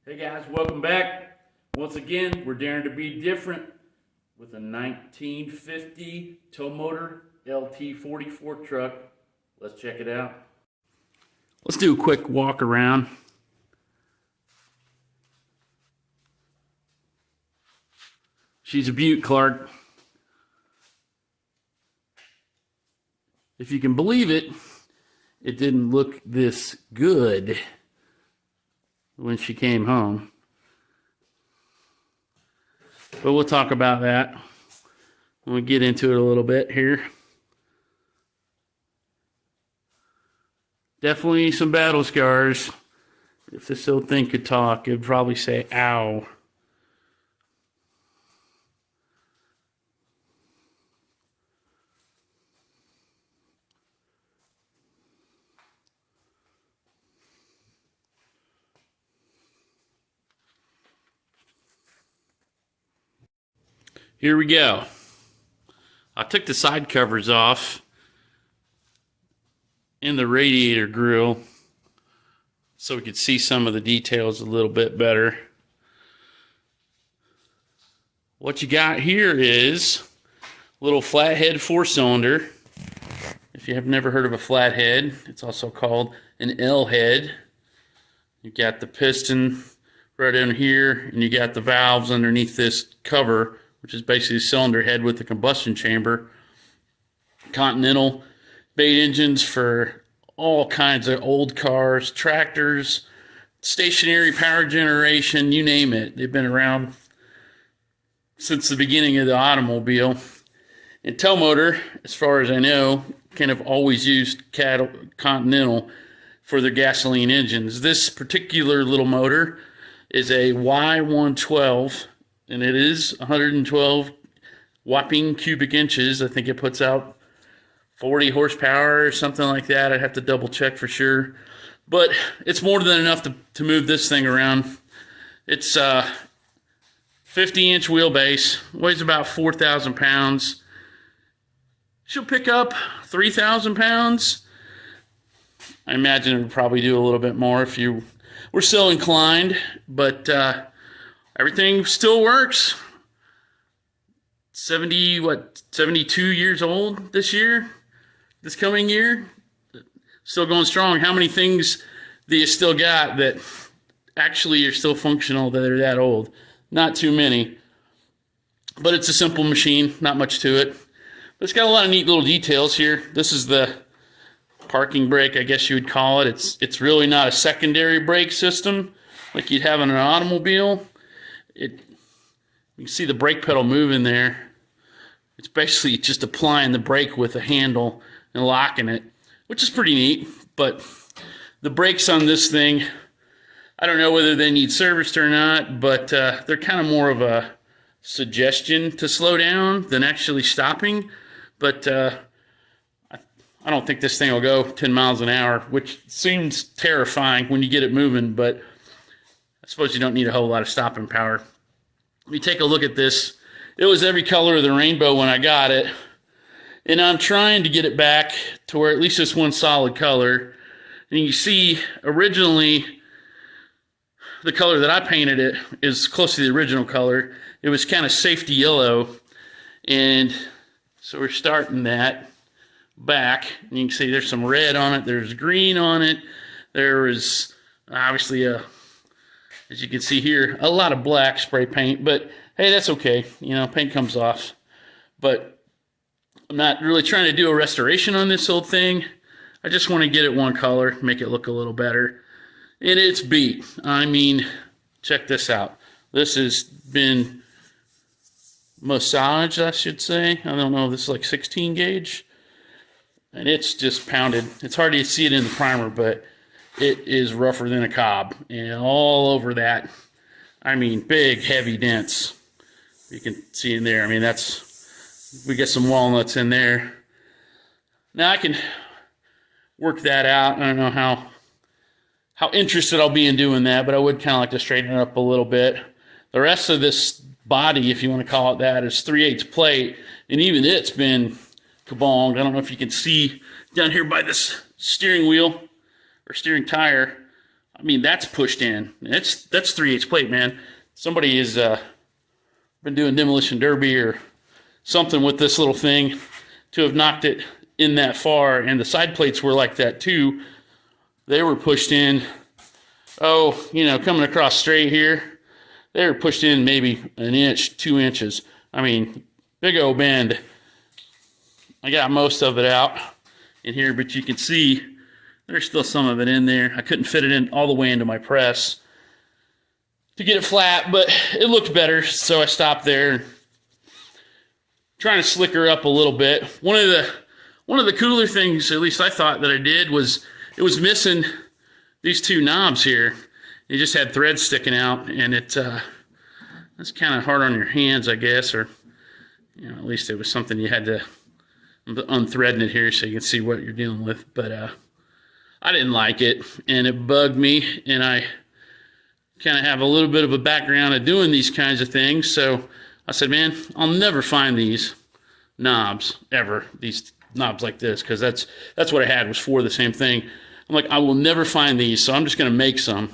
Hey guys, welcome back. Once again, we're daring to be different with a 1950 Towmotor LT40 fork truck. Let's check it out. Let's do a quick walk around. She's a beaut, Clark. If you can believe it, it didn't look this good when she came home. But we'll talk about that when we get into it a little bit here. Definitely some battle scars. If this old thing could talk, it'd probably say, ow. Here we go. I took the side covers off in the radiator grill so we could see some of the details a little bit better. What you got here is a little flathead 4-cylinder. If you have never heard of a flathead, it's also called an L-head. You got the piston right in here, and you got the valves underneath this cover, which is basically a cylinder head with a combustion chamber. Continental bait engines for all kinds of old cars, tractors, stationary power generation, you name it. They've been around since the beginning of the automobile. And Towmotor, as far as I know, kind of always used Continental for their gasoline engines. This particular little motor is a Y112, and it is 112 whopping cubic inches. I think it puts out 40 horsepower or something like that. I'd have to double check for sure. But it's more than enough to move this thing around. It's 50-inch wheelbase, weighs about 4,000 pounds. She'll pick up 3,000 pounds. I imagine it would probably do a little bit more if you were so inclined, but everything still works. 72 years old this year, this coming year. Still going strong. How many things do you still got that actually are still functional that are that old? Not too many. But it's a simple machine, not much to it. But it's got a lot of neat little details here. This is the parking brake, I guess you would call it. It's really not a secondary brake system like you'd have in an automobile. You can see the brake pedal moving there. It's basically just applying the brake with a handle and locking it, which is pretty neat. But the brakes on this thing, I don't know whether they need serviced or not, but they're kind of more of a suggestion to slow down than actually stopping. But I don't think this thing will go 10 miles an hour, which seems terrifying when you get it moving, but I suppose you don't need a whole lot of stopping power. Let me take a look at this. It was every color of the rainbow when I got it, and I'm trying to get it back to where at least it's one solid color. And you see, originally, the color that I painted it is close to the original color. It was kind of safety yellow, and so we're starting that back. And you can see there's some red on it, there's green on it, there is obviously as you can see here, a lot of black spray paint, but hey, that's okay. You know, paint comes off. But I'm not really trying to do a restoration on this old thing. I just want to get it one color, make it look a little better. And it's beat. I mean, check this out. This has been massaged, I should say. I don't know, this is like 16 gauge. And it's just pounded. It's hard to see it in the primer, but it is rougher than a cob. And all over that, I mean, big, heavy dents. You can see in there. I mean, we get some walnuts in there. Now I can work that out. I don't know how interested I'll be in doing that, but I would kind of like to straighten it up a little bit. The rest of this body, if you want to call it that, is 3/8 plate, and even it's been kabonged. I don't know if you can see down here by this steering wheel or steering tire. I mean, that's pushed in. That's 3/8 plate, man. Somebody has been doing demolition derby or something with this little thing to have knocked it in that far, and the side plates were like that too. They were pushed in, coming across straight here, they were pushed in maybe 1 inch, 2 inches. I mean, big old bend. I got most of it out in here, but you can see there's still some of it in there. I couldn't fit it in all the way into my press to get it flat, but it looked better, so I stopped there. Trying to slick her up a little bit. One of the cooler things, at least I thought that I did, was it was missing these 2 knobs here. It just had threads sticking out, and that's kind of hard on your hands, I guess, or at least it was something you had to unthreading it here so you can see what you're dealing with. But I didn't like it, and it bugged me, and I kind of have a little bit of a background of doing these kinds of things, so I said, man, I'll never find these knobs ever, these knobs like this, because that's what I had, was for the same thing. I'm like, I will never find these, so I'm just going to make some.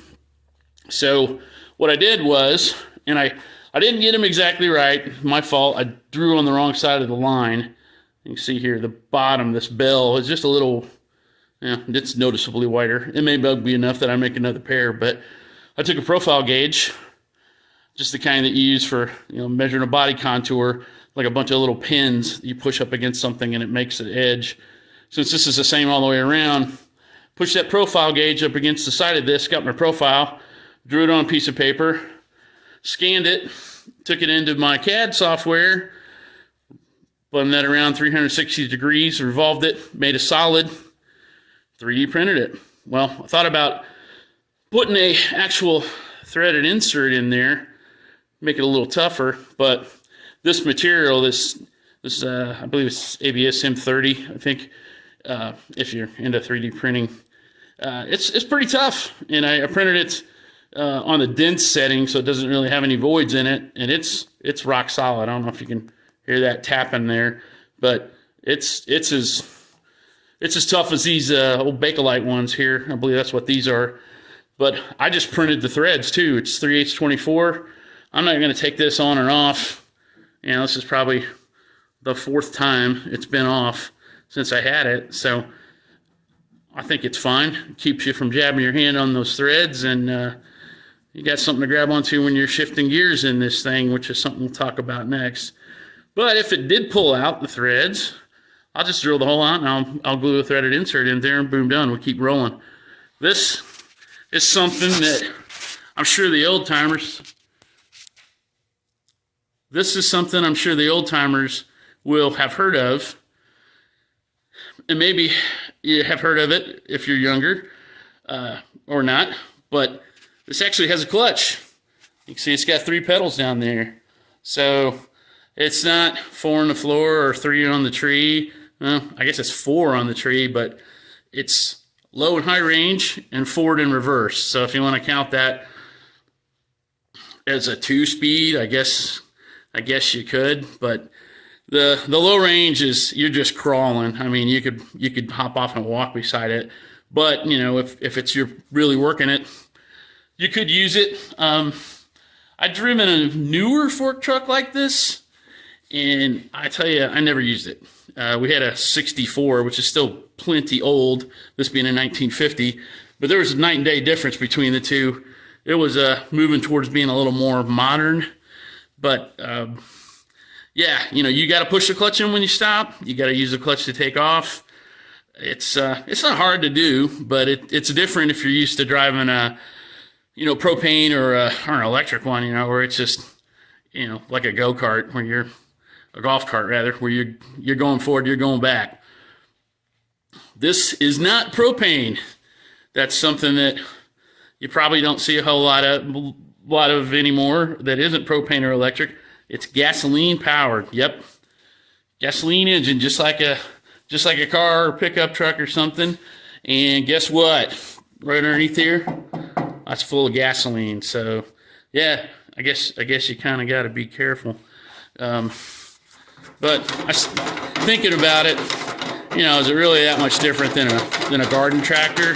So what I did was, and I didn't get them exactly right, my fault, I drew on the wrong side of the line. You can see here, the bottom, this bell is just a little, it's noticeably wider. It may bug me enough that I make another pair, but I took a profile gauge, just the kind that you use for measuring a body contour, like a bunch of little pins you push up against something and it makes an edge. Since this is the same all the way around, push that profile gauge up against the side of this, got my profile, drew it on a piece of paper, scanned it, took it into my CAD software, spun that around 360 degrees, revolved it, made a solid, 3D printed it. Well, I thought about putting a actual threaded insert in there, make it a little tougher, but this material, this I believe it's ABS M30, I think, if you're into 3D printing, it's pretty tough, and I printed it on the dense setting, so it doesn't really have any voids in it, and it's rock solid. I don't know if you can hear that tapping there, but it's as tough as these old Bakelite ones here. I believe that's what these are. But I just printed the threads too. It's 3/8 24. I'm not going to take this on and off. This is probably the 4th time it's been off since I had it. So I think it's fine. It keeps you from jabbing your hand on those threads, and you got something to grab onto when you're shifting gears in this thing, which is something we'll talk about next. But if it did pull out the threads, I'll just drill the hole out and I'll glue a threaded insert in there, and boom, done. We'll keep rolling. This is something that I'm sure the old timers will have heard of, and maybe you have heard of it if you're younger or not, but this actually has a clutch. You can see it's got 3 pedals down there, so it's not 4 on the floor or 3 on the tree. Well, I guess it's 4 on the tree, but it's low and high range and forward and reverse. So if you want to count that as a 2-speed, I guess you could, but the low range is, you're just crawling. I mean, you could hop off and walk beside it, but if you're really working it, you could use it. I've driven a newer fork truck like this, and I tell you, I never used it. We had a 64, which is still plenty old, this being a 1950, but there was a night and day difference between the two. It was moving towards being a little more modern, but yeah, you got to push the clutch in when you stop. You got to use the clutch to take off. It's not hard to do, but it's different if you're used to driving a propane or an electric one, where it's just like a go-kart, where you're a golf cart rather, where you're going forward, you're going back. This is not propane. That's something that you probably don't see a whole lot of anymore that isn't propane or electric. It's gasoline powered. Yep. Gasoline engine, just like a car or pickup truck or something. And guess what? Right underneath here, that's full of gasoline. So yeah, I guess you kind of got to be careful. But thinking about it, is it really that much different than a garden tractor?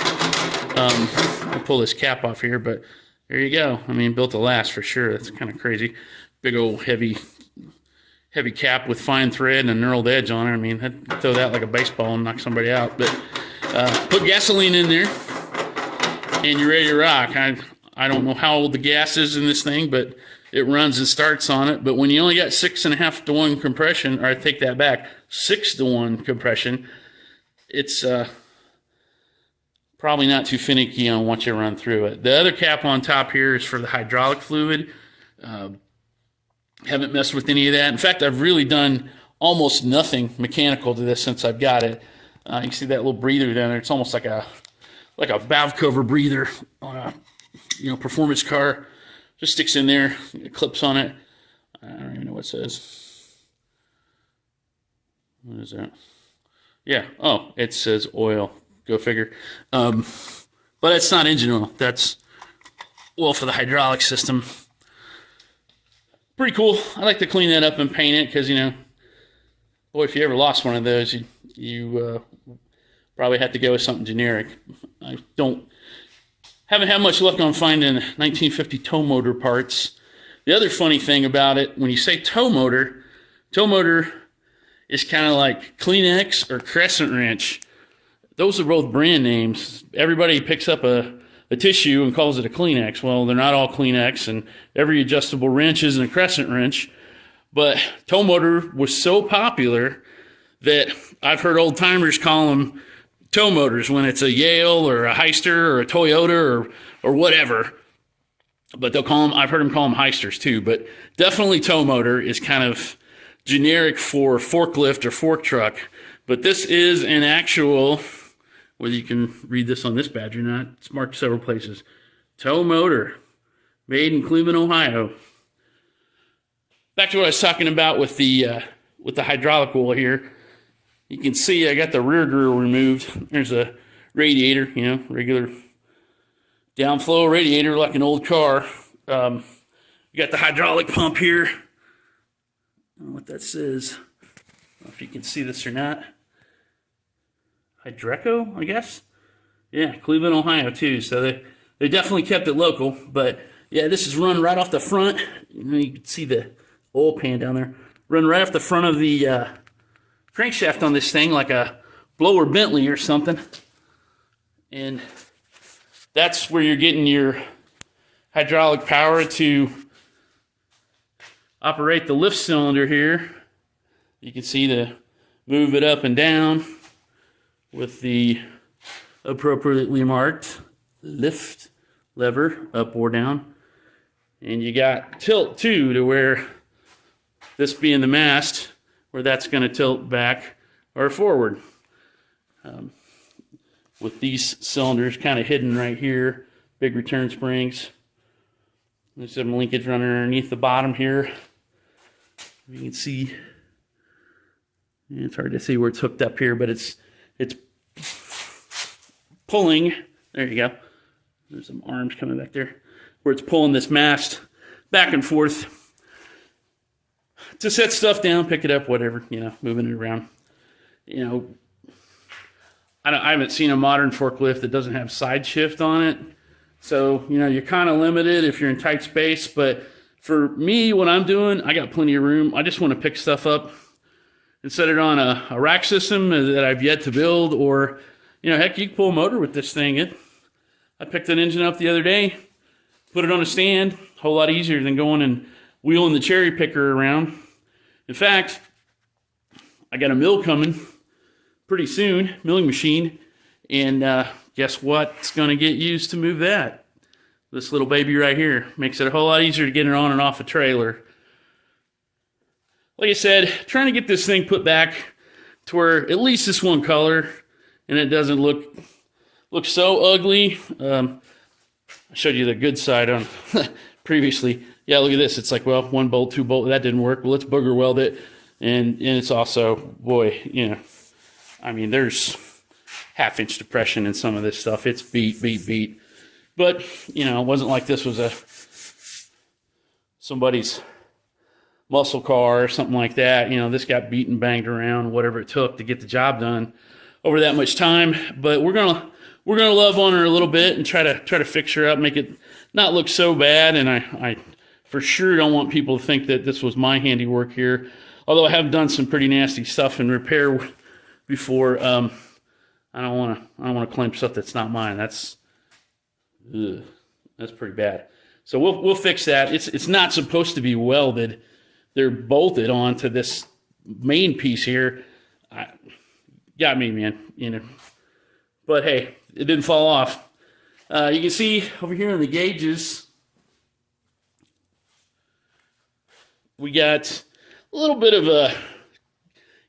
I'll pull this cap off here, but there you go. I mean, built to last for sure. That's kind of crazy. Big old heavy cap with fine thread and a knurled edge on it. I mean, I'd throw that like a baseball and knock somebody out. But put gasoline in there, and you're ready to rock. I don't know how old the gas is in this thing, but it runs and starts on it. But when you only got 6.5 to 1 compression, or I take that back, 6 to 1 compression, it's probably not too finicky on once you run through it. The other cap on top here is for the hydraulic fluid. Haven't messed with any of that. In fact, I've really done almost nothing mechanical to this since I've got it. You can see that little breather down there. It's almost like a valve cover breather on a performance car. Just sticks in there, it clips on it. I don't even know what it says. What is that? Yeah. Oh, it says oil. Go figure. But it's not engine oil. That's oil for the hydraulic system. Pretty cool. I like to clean that up and paint it because, boy, if you ever lost one of those, you probably have to go with something generic. I haven't had much luck on finding 1950 Towmotor parts. The other funny thing about it, when you say Towmotor is kind of like Kleenex or Crescent Wrench. Those are both brand names. Everybody picks up a tissue and calls it a Kleenex. Well, they're not all Kleenex, and every adjustable wrench isn't a Crescent Wrench. But Towmotor was so popular that I've heard old timers call them tow motors when it's a Yale or a Heister or a Toyota or whatever. But I've heard them call them Heisters too. But definitely Towmotor is kind of generic for forklift or fork truck. But this is an actual, whether you can read this on this badge or not, it's marked several places. Towmotor, made in Cleveland, Ohio. Back to what I was talking about with the hydraulic oil here. You can see I got the rear grill removed. There's a radiator, regular downflow radiator like an old car. You got the hydraulic pump here. I don't know what that says. I don't know if you can see this or not. Hydreco, I guess. Yeah, Cleveland, Ohio too. So they definitely kept it local. But yeah, this is run right off the front. You can see the oil pan down there. Run right off the front of the crankshaft on this thing, like a blower Bentley or something. And that's where you're getting your hydraulic power to operate the lift cylinder here. You can see to move it up and down with the appropriately marked lift lever, up or down. And you got tilt too, to where this being the mast, where that's going to tilt back or forward. With these cylinders kind of hidden right here, big return springs. There's some linkage running underneath the bottom here. You can see, it's hard to see where it's hooked up here, but it's pulling. There you go. There's some arms coming back there, where it's pulling this mast back and forth to set stuff down, pick it up, whatever, moving it around. I haven't seen a modern forklift that doesn't have side shift on it. So, you're kind of limited if you're in tight space. But for me, what I'm doing, I got plenty of room. I just want to pick stuff up and set it on a rack system that I've yet to build. Or, heck, you can pull a motor with this thing. I picked an engine up the other day, put it on a stand, a whole lot easier than going and wheeling the cherry picker around. In fact, I got a mill coming pretty soon, milling machine, and guess what's going to get used to move that? This little baby right here. Makes it a whole lot easier to get it on and off a trailer. Like I said, trying to get this thing put back to where at least this one color, and it doesn't look so ugly. I showed you the good side on previously. Yeah, look at this. It's like, well, 1 bolt, 2 bolt, that didn't work. Well, let's booger weld it. And it's also, boy, there's half-inch depression in some of this stuff. It's beat. But, it wasn't like this was somebody's muscle car or something like that. This got beat and banged around, whatever it took to get the job done over that much time. But we're gonna we're gonna love on her a little bit and try to fix her up, make it not look so bad. And I for sure don't want people to think that this was my handiwork here. Although I have done some pretty nasty stuff in repair before. I don't want to claim stuff that's not mine. That's pretty bad. So we'll fix that. It's not supposed to be welded. They're bolted onto this main piece here. Got me, man. You know. But hey, it didn't fall off. You can see over here in the gauges, we got a little bit of a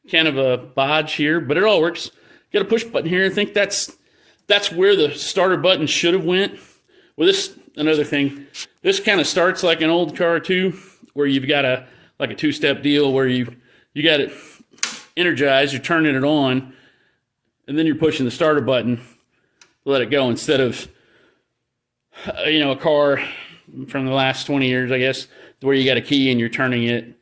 kind of a bodge here, but it all works. Got a push button here. I think that's where the starter button should have went. Well, this another thing. This kind of starts like an old car too, where you've got a two-step deal where you got it energized, you're turning it on, and then you're pushing the starter button to let it go, instead of a car from the last 20 years, I guess, where you got a key and you're turning it,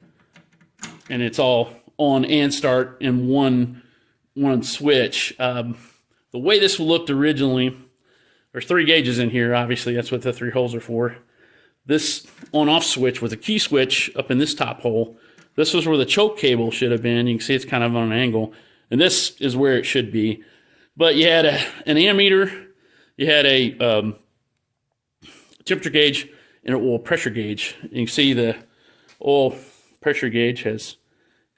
and it's all on and start in one switch. The way this looked originally, there's 3 gauges in here. Obviously, that's what the 3 holes are for. This on-off switch was a key switch up in this top hole. This was where the choke cable should have been. You can see it's kind of on an angle. And this is where it should be. But you had an ammeter, you had a temperature gauge, and an oil pressure gauge. You can see the oil pressure gauge has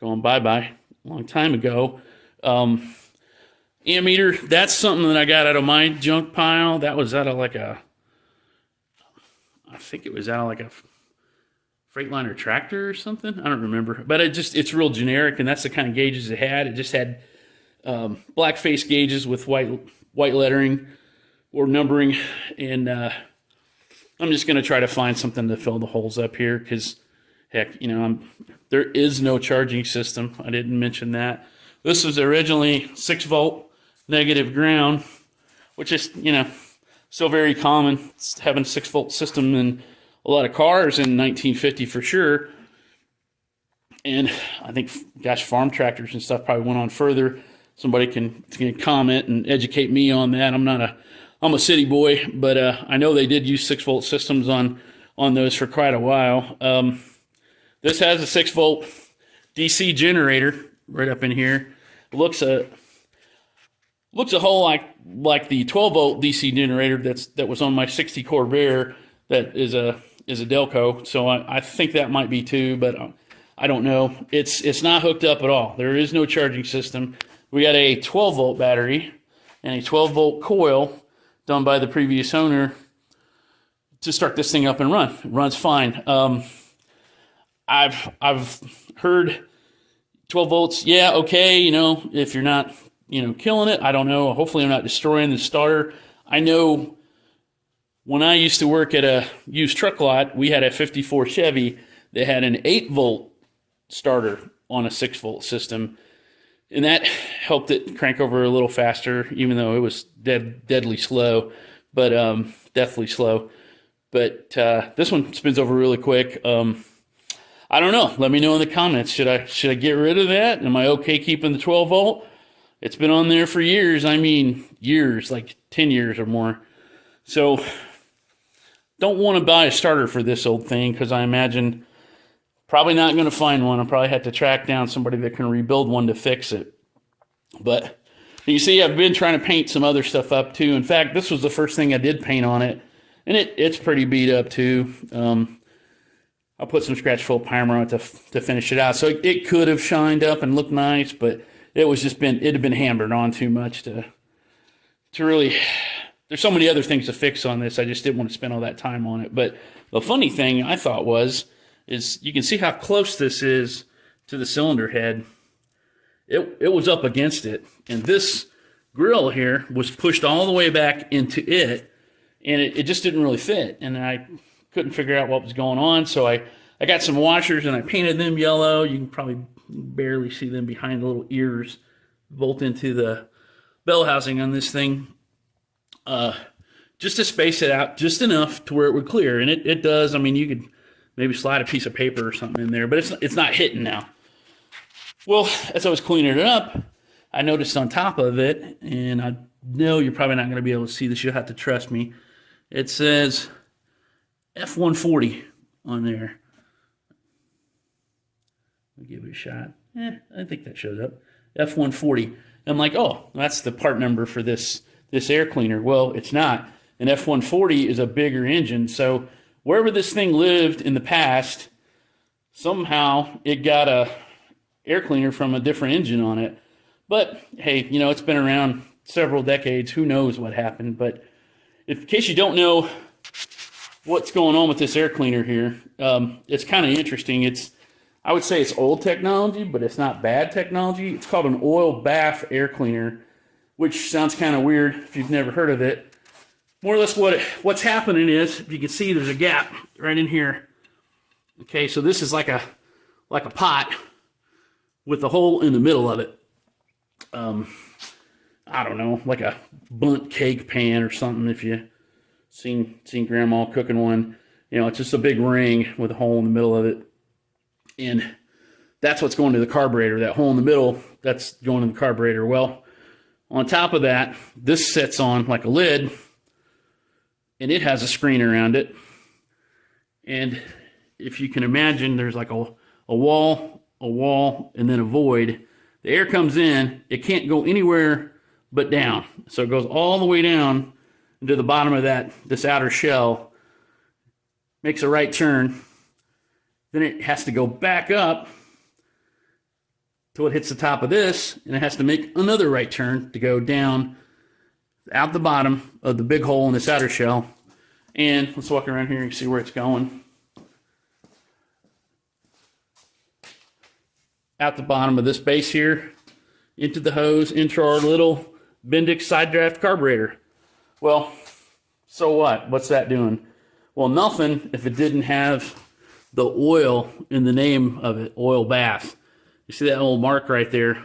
gone bye-bye a long time ago. Ammeter, that's something that I got out of my junk pile. That was out of I think it was out of like a Freightliner tractor or something. I don't remember. But it's real generic, and that's the kind of gauges it had. It just had black face gauges with white lettering or numbering. And I'm just going to try to find something to fill the holes up here because, heck, there is no charging system. I didn't mention that. This was originally 6-volt negative ground, which is, still very common. It's having a 6-volt system in a lot of cars in 1950 for sure. And I think, gosh, farm tractors and stuff probably went on further. Somebody can comment and educate me on that. I'm a city boy, but I know they did use 6-volt systems on those for quite a while. This has a 6-volt DC generator right up in here. Looks a whole like the 12-volt DC generator that was on my 60 Corvair. That is a Delco, so I think that might be too, but I don't know. It's not hooked up at all. There is no charging system. We got a 12-volt battery and a 12-volt coil done by the previous owner to start this thing up and run. It runs fine. I've heard 12 volts, yeah, okay, if you're not, killing it, I don't know. Hopefully I'm not destroying the starter. I know when I used to work at a used truck lot, we had a 54 Chevy that had an 8-volt starter on a 6-volt system, and that helped it crank over a little faster, even though it was deadly slow, but deathly slow. But this one spins over really quick. I don't know. Let me know in the comments. Should I get rid of that? Am I okay keeping the 12-volt? It's been on there for years. I mean, years, like 10 years or more. So don't want to buy a starter for this old thing because I imagine probably not going to find one. I'll probably have to track down somebody that can rebuild one to fix it. But you see, I've been trying to paint some other stuff up too. In fact, this was the first thing I did paint on it, and it's pretty beat up too. I'll put some scratch full primer on it to finish it out. So it could have shined up and looked nice, but it had been hammered on too much to really. There's so many other things to fix on this. I just didn't want to spend all that time on it. But the funny thing I thought is you can see how close this is to the cylinder head. It was up against it, and this grill here was pushed all the way back into it, and it just didn't really fit, and I couldn't figure out what was going on. So I got some washers and I painted them yellow. You can probably barely see them behind the little ears bolt into the bell housing on this thing, just to space it out just enough to where it would clear, and it does. I mean, you could maybe slide a piece of paper or something in there, but it's not hitting now. Well, as I was cleaning it up, I noticed on top of it, and I no, you're probably not going to be able to see this. You'll have to trust me. It says F140 on there. I'll give it a shot. I think that shows up. F140. I'm like, oh, that's the part number for this air cleaner. Well, it's not. An F140 is a bigger engine. So wherever this thing lived in the past, somehow it got a air cleaner from a different engine on it. But hey, you know, it's been around several decades. Who knows what happened? But in case you don't know what's going on with this air cleaner here, it's kind of interesting. I would say it's old technology, but it's not bad technology. It's called an oil bath air cleaner, which sounds kind of weird if you've never heard of it. More or less what's happening is, if you can see, there's a gap right in here. Okay, so this is like a pot with a hole in the middle of it. I don't know, like a bundt cake pan or something, if you seen grandma cooking one. You know, it's just a big ring with a hole in the middle of it. And that's what's going to the carburetor. That hole in the middle, that's going to the carburetor. Well, on top of that, this sits on like a lid, and it has a screen around it. And if you can imagine, there's like a wall, and then a void. The air comes in, it can't go anywhere but down. So it goes all the way down into the bottom of this outer shell, makes a right turn. Then it has to go back up till it hits the top of this, and it has to make another right turn to go down out the bottom of the big hole in this outer shell. And let's walk around here and see where it's going. Out the bottom of this base here, into the hose, into our little Bendix side draft carburetor. Well, so what? What's that doing? Well, nothing if it didn't have the oil in the name of it, oil bath. You see that little mark right there?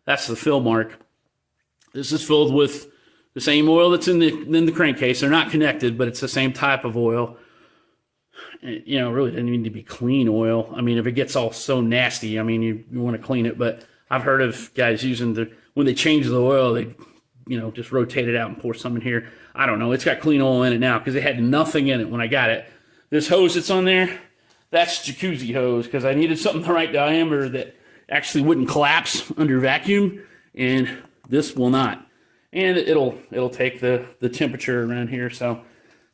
That's the fill mark. This is filled with the same oil that's in the crankcase. They're not connected, but it's the same type of oil. And, you know, it really doesn't need to be clean oil. I mean, if it gets all so nasty, I mean, you want to clean it. But I've heard of guys using when they change the oil, they, you know, just rotate it out and pour some in here. I don't know. It's got clean oil in it now because it had nothing in it when I got it. This hose that's on there, that's jacuzzi hose, because I needed something the right diameter that actually wouldn't collapse under vacuum, and this will not. And it'll take the temperature around here. So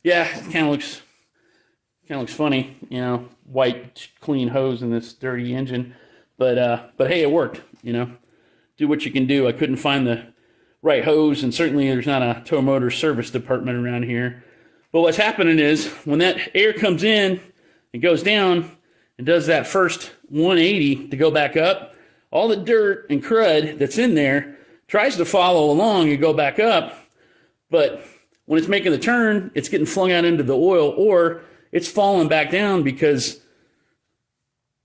yeah, it kind of looks funny, you know, white clean hose in this dirty engine. But hey, it worked. You know, do what you can do. I couldn't find the right hose, and certainly there's not a Towmotor service department around here. But what's happening is when that air comes in, it goes down and does that first 180 to go back up. All the dirt and crud that's in there tries to follow along and go back up, but when it's making the turn, it's getting flung out into the oil, or it's falling back down because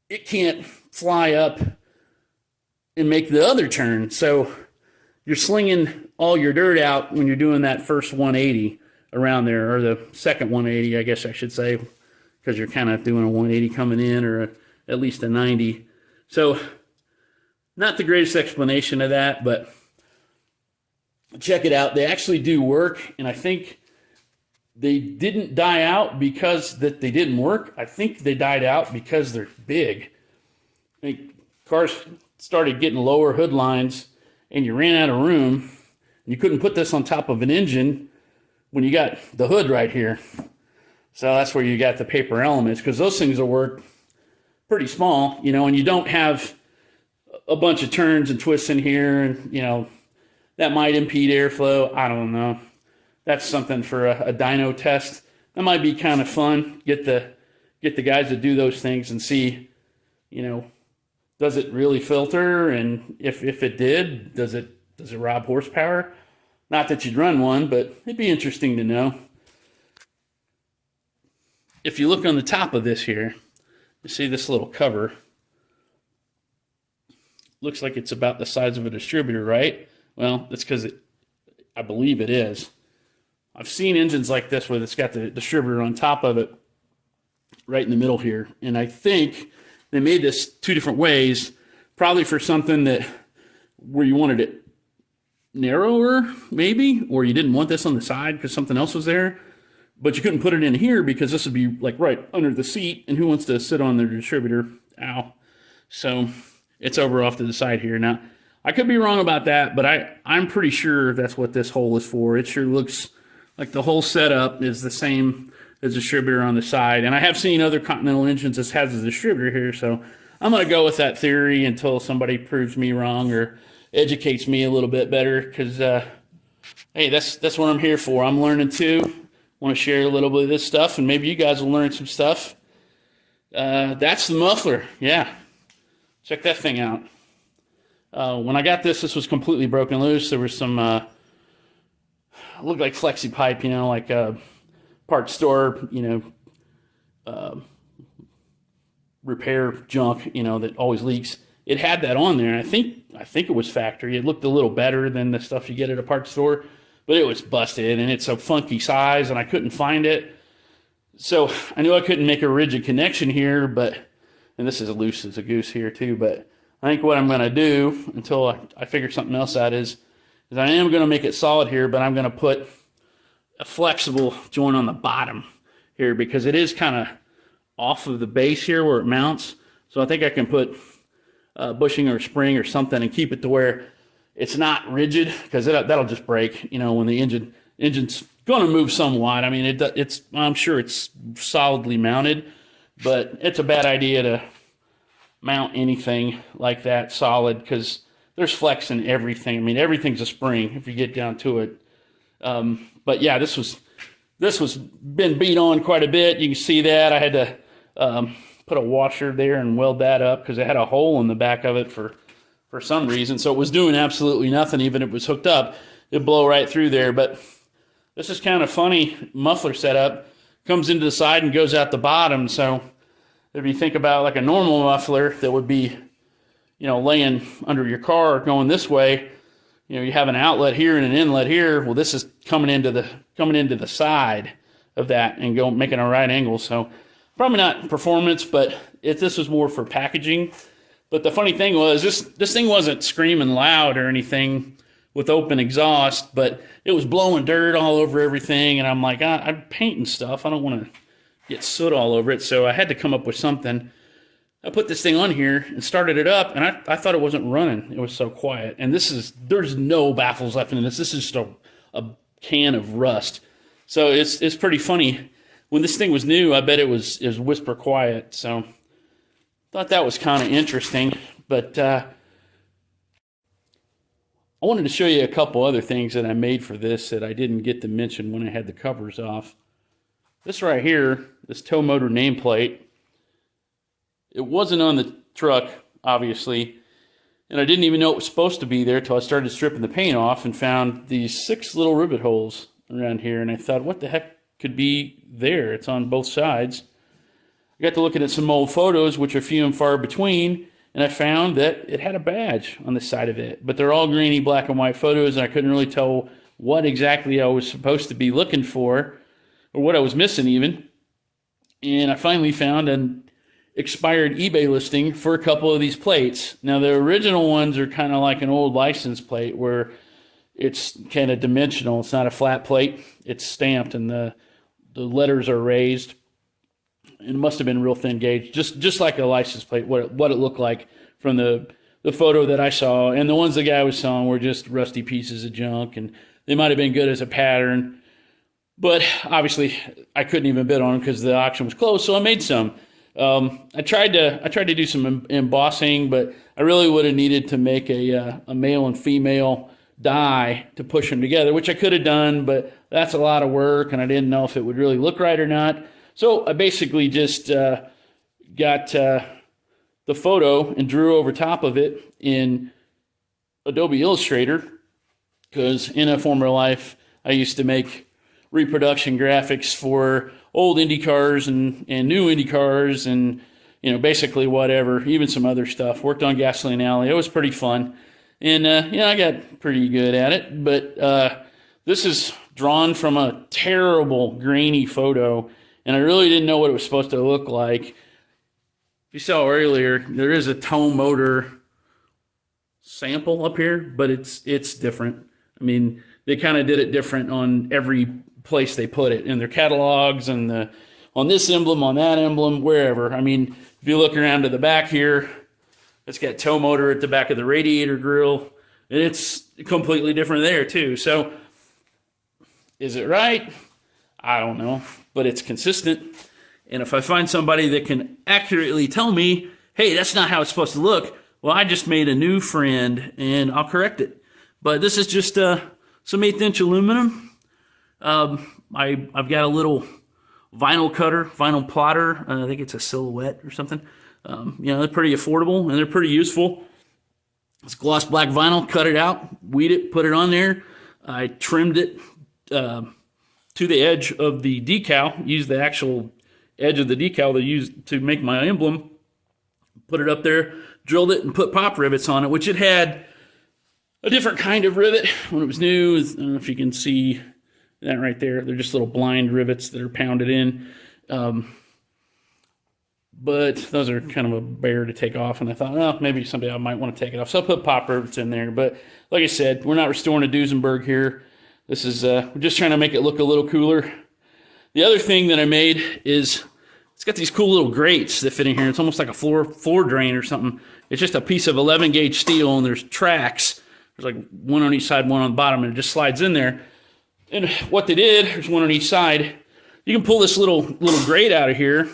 it can't fly up and make the other turn. So you're slinging all your dirt out when you're doing that first 180 around there, or the second 180, I guess I should say, because you're kind of doing a 180 coming in, or at least a 90. So not the greatest explanation of that, but check it out. They actually do work, and I think they didn't die out because that they didn't work. I think they died out because they're big. I think cars started getting lower hood lines, and you ran out of room, and you couldn't put this on top of an engine when you got the hood right here. So that's where you got the paper elements, because those things will work pretty small, you know, and you don't have a bunch of turns and twists in here, and, you know, that might impede airflow. I don't know. That's something for a dyno test. That might be kind of fun. Get the guys that do those things and see, you know, does it really filter? And if it did, does it rob horsepower? Not that you'd run one, but it'd be interesting to know. If you look on the top of this here, you see this little cover. Looks like it's about the size of a distributor, right? Well, that's because I believe it is. I've seen engines like this where it's got the distributor on top of it right in the middle here. And I think they made this two different ways, probably for something where you wanted it narrower, maybe, or you didn't want this on the side because something else was there, but you couldn't put it in here because this would be like right under the seat, and who wants to sit on their distributor? Ow. So it's over off to the side here. Now, I could be wrong about that, but I'm pretty sure that's what this hole is for. It sure looks like the whole setup is the same as the distributor on the side. And I have seen other Continental engines that has a distributor here, so I'm going to go with that theory until somebody proves me wrong or educates me a little bit better, because, hey, that's what I'm here for. I'm learning too. Want to share a little bit of this stuff, and maybe you guys will learn some stuff. That's the muffler. Yeah. Check that thing out. When I got this was completely broken loose. There was some, looked like flexi pipe, like a parts store, repair junk, that always leaks. It had that on there, and I think it was factory. It looked a little better than the stuff you get at a parts store, but it was busted, and it's a funky size, and I couldn't find it. So I knew I couldn't make a rigid connection here, and this is as loose as a goose here too, but I think what I'm going to do until I figure something else out is I am going to make it solid here, but I'm going to put a flexible joint on the bottom here because it is kind of off of the base here where it mounts. So I think I can put bushing or spring or something and keep it to where it's not rigid, because that'll just break, when the engine's going to move somewhat. I mean, I'm sure it's solidly mounted, but it's a bad idea to mount anything like that solid, because there's flex in everything. I mean, everything's a spring if you get down to it. But yeah, this was been beat on quite a bit. You can see that I had to put a washer there and weld that up because it had a hole in the back of it for some reason. So it was doing absolutely nothing. Even if it was hooked up, it'd blow right through there. But this is kind of funny. Muffler setup comes into the side and goes out the bottom. So if you think about like a normal muffler that would be, laying under your car going this way, you have an outlet here and an inlet here. Well, this is coming into the side of that and making a right angle. So probably not performance, but this was more for packaging. But the funny thing was this thing wasn't screaming loud or anything with open exhaust, but it was blowing dirt all over everything. And I'm like, I'm painting stuff. I don't want to get soot all over it. So I had to come up with something. I put this thing on here and started it up, and I thought it wasn't running. It was so quiet. And there's no baffles left in this. This is just a can of rust. So it's pretty funny. When this thing was new, I bet it was whisper quiet. So thought that was kind of interesting. But I wanted to show you a couple other things that I made for this that I didn't get to mention when I had the covers off. This right here, this Towmotor nameplate, it wasn't on the truck, obviously, and I didn't even know it was supposed to be there until I started stripping the paint off and found these 6 little rivet holes around here, and I thought, what the heck could be there? It's on both sides. I got to looking at some old photos, which are few and far between, and I found that it had a badge on the side of it, but they're all grainy black and white photos, and I couldn't really tell what exactly I was supposed to be looking for, or what I was missing even. And I finally found an expired eBay listing for a couple of these plates. Now, the original ones are kind of like an old license plate where it's kind of dimensional. It's not a flat plate. It's stamped, and the letters are raised. It must have been real thin gauge, just like a license plate, what it looked like from the photo that I saw. And the ones the guy was selling were just rusty pieces of junk, and they might have been good as a pattern. But obviously, I couldn't even bid on them because the auction was closed, so I made some. I tried to do some embossing, but I really would have needed to make a male and female die to push them together, which I could have done, but that's a lot of work, and I didn't know if it would really look right or not. So I basically just got the photo and drew over top of it in Adobe Illustrator, because in a former life I used to make reproduction graphics for old Indy cars and new Indy cars and, basically whatever, even some other stuff. Worked on Gasoline Alley. It was pretty fun. And, I got pretty good at it. But this is drawn from a terrible grainy photo, and I really didn't know what it was supposed to look like. If you saw earlier, there is a Towmotor sample up here, but it's different. I mean, they kind of did it different on every place they put it in their catalogs and on this emblem, on that emblem, wherever. I mean, if you look around to the back here, it's got Towmotor at the back of the radiator grill, and it's completely different there too. So, is it right? I don't know, but it's consistent. And if I find somebody that can accurately tell me, hey, that's not how it's supposed to look, well, I just made a new friend, and I'll correct it. But this is just some 1/8" aluminum. I've got a little vinyl cutter, vinyl plotter. I think it's a Silhouette or something. They're pretty affordable, and they're pretty useful. It's gloss black vinyl. Cut it out, weed it, put it on there. I trimmed it to the edge of the decal. Used the actual edge of the decal they used to make my emblem. Put it up there, drilled it, and put pop rivets on it, which it had a different kind of rivet when it was new. I don't know if you can see that right there. They're just little blind rivets that are pounded in. But those are kind of a bear to take off, and I thought, well, maybe someday I might want to take it off. So I put pop rivets in there. But like I said, we're not restoring a Duesenberg here. This is, we're just trying to make it look a little cooler. The other thing that I made is, it's got these cool little grates that fit in here. It's almost like a floor drain or something. It's just a piece of 11 gauge steel, and there's tracks. There's like one on each side, one on the bottom, and it just slides in there. And what they did, there's one on each side. You can pull this little grate out of here,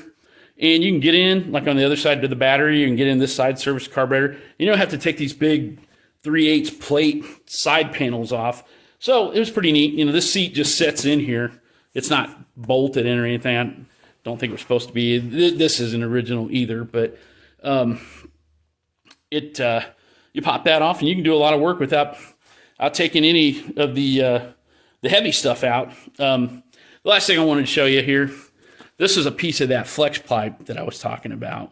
and you can get in, like on the other side to the battery. You can get in this side, service carburetor. You don't have to take these big 3/8 plate side panels off. So it was pretty neat. This seat just sets in here. It's not bolted in or anything. I don't think it was supposed to be. This isn't original either, but you pop that off, and you can do a lot of work without taking any of the heavy stuff out. The last thing I wanted to show you here, this is a piece of that flex pipe that I was talking about.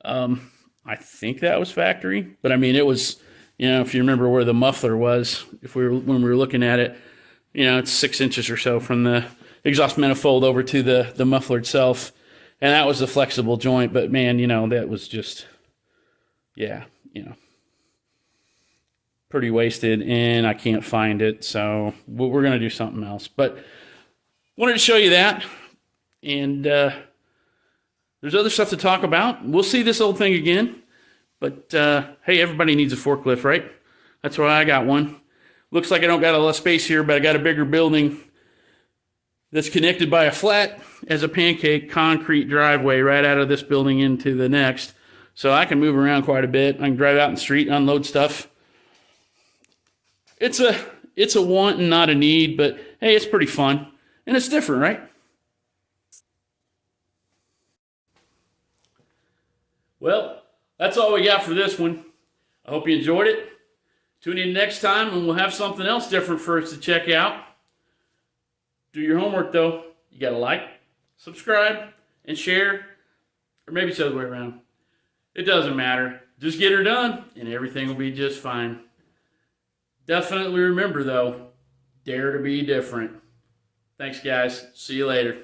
I think that was factory, but I mean, it was, if you remember where the muffler was, when we were looking at it, it's 6 inches or so from the exhaust manifold over to the muffler itself, and that was the flexible joint. But man, that was just, pretty wasted, and I can't find it, so we're going to do something else. But wanted to show you that, and there's other stuff to talk about. We'll see this old thing again, but hey, everybody needs a forklift, right? That's why I got one. Looks like I don't got a lot of space here, but I got a bigger building that's connected by a flat as a pancake concrete driveway right out of this building into the next, so I can move around quite a bit. I can drive out in the street and unload stuff. It's a want and not a need, but hey, it's pretty fun. And it's different, right? Well, that's all we got for this one. I hope you enjoyed it. Tune in next time, and we'll have something else different for us to check out. Do your homework, though. You got to like, subscribe, and share. Or maybe it's the other way around. It doesn't matter. Just get her done, and everything will be just fine. Definitely remember, though, dare to be different. Thanks, guys. See you later.